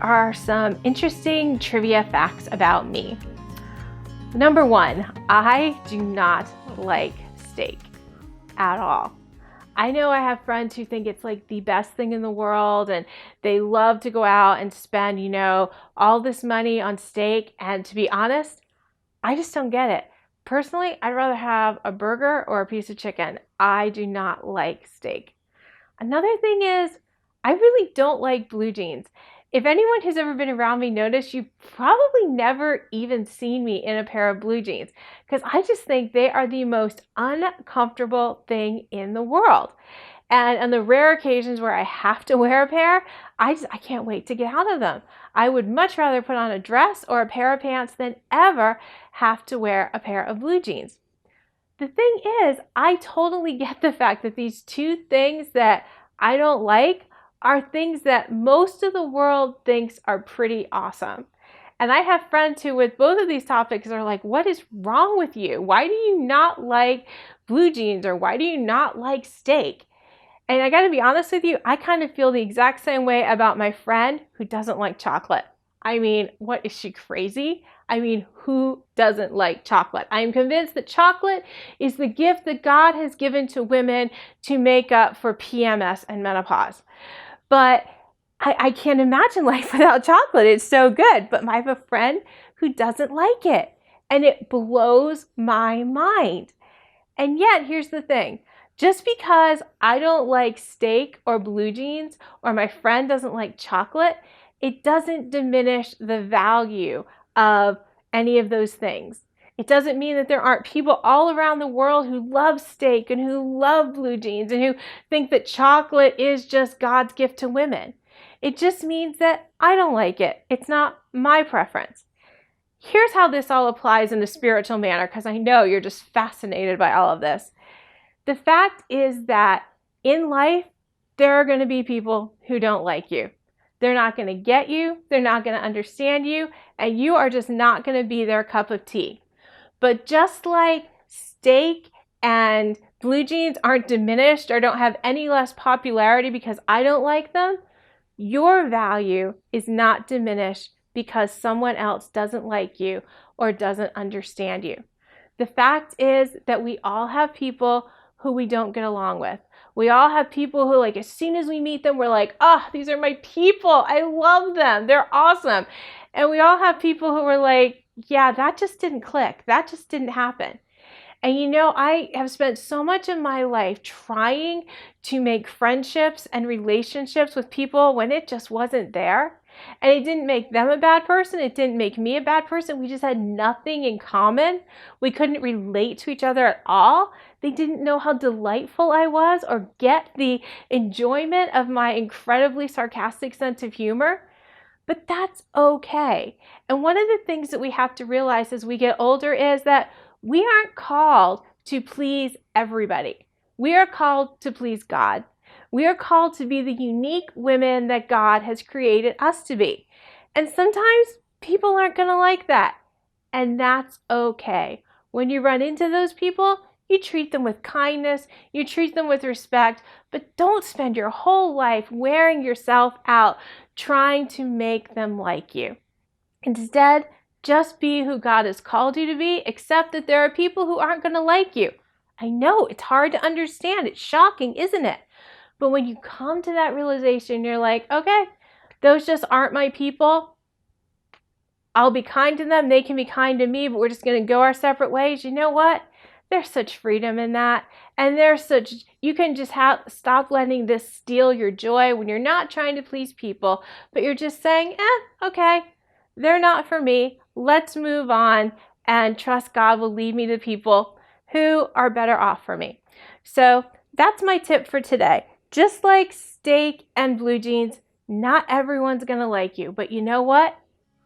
are some interesting trivia facts about me. Number one, I do not like steak at all. I know I have friends who think it's like the best thing in the world and they love to go out and spend, all this money on steak. And to be honest, I just don't get it. Personally, I'd rather have a burger or a piece of chicken. I do not like steak. Another thing is, I really don't like blue jeans. If anyone who's ever been around me noticed, you've probably never even seen me in a pair of blue jeans because I just think they are the most uncomfortable thing in the world. And on the rare occasions where I have to wear a pair, I can't wait to get out of them. I would much rather put on a dress or a pair of pants than ever have to wear a pair of blue jeans. The thing is, I totally get the fact that these two things that I don't like are things that most of the world thinks are pretty awesome. And I have friends who with both of these topics are like, what is wrong with you? Why do you not like blue jeans or why do you not like steak? And I gotta be honest with you, I kind of feel the exact same way about my friend who doesn't like chocolate. I mean, what, is she crazy? I mean, who doesn't like chocolate? I am convinced that chocolate is the gift that God has given to women to make up for PMS and menopause. But I can't imagine life without chocolate. It's so good. But I have a friend who doesn't like it. And it blows my mind. And yet, here's the thing. Just because I don't like steak or blue jeans or my friend doesn't like chocolate, it doesn't diminish the value of any of those things. It doesn't mean that there aren't people all around the world who love steak and who love blue jeans and who think that chocolate is just God's gift to women. It just means that I don't like it. It's not my preference. Here's how this all applies in a spiritual manner, because I know you're just fascinated by all of this. The fact is that in life, there are going to be people who don't like you. They're not going to get you. They're not going to understand you. And you are just not going to be their cup of tea. But just like steak and blue jeans aren't diminished or don't have any less popularity because I don't like them, your value is not diminished because someone else doesn't like you or doesn't understand you. The fact is that we all have people who we don't get along with. We all have people who, like, as soon as we meet them, we're like, oh, these are my people. I love them. They're awesome. And we all have people who are like, yeah, that just didn't click. That just didn't happen. And I have spent so much of my life trying to make friendships and relationships with people when it just wasn't there. And it didn't make them a bad person. It didn't make me a bad person. We just had nothing in common. We couldn't relate to each other at all. They didn't know how delightful I was or get the enjoyment of my incredibly sarcastic sense of humor. But that's okay. And one of the things that we have to realize as we get older is that we aren't called to please everybody. We are called to please God. We are called to be the unique women that God has created us to be. And sometimes people aren't going to like that. And that's okay. When you run into those people, you treat them with kindness, you treat them with respect, but don't spend your whole life wearing yourself out trying to make them like you. Instead, just be who God has called you to be, except that there are people who aren't going to like you. I know it's hard to understand. It's shocking, isn't it? But when you come to that realization, you're like, okay, those just aren't my people. I'll be kind to them. They can be kind to me, but we're just going to go our separate ways. You know what? There's such freedom in that. And you can just stop letting this steal your joy when you're not trying to please people, but you're just saying, okay, they're not for me. Let's move on and trust God will lead me to people who are better off for me. So that's my tip for today. Just like steak and blue jeans, not everyone's going to like you, but you know what?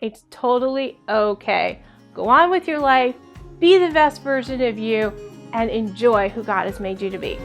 It's totally okay. Go on with your life, be the best version of you, and enjoy who God has made you to be.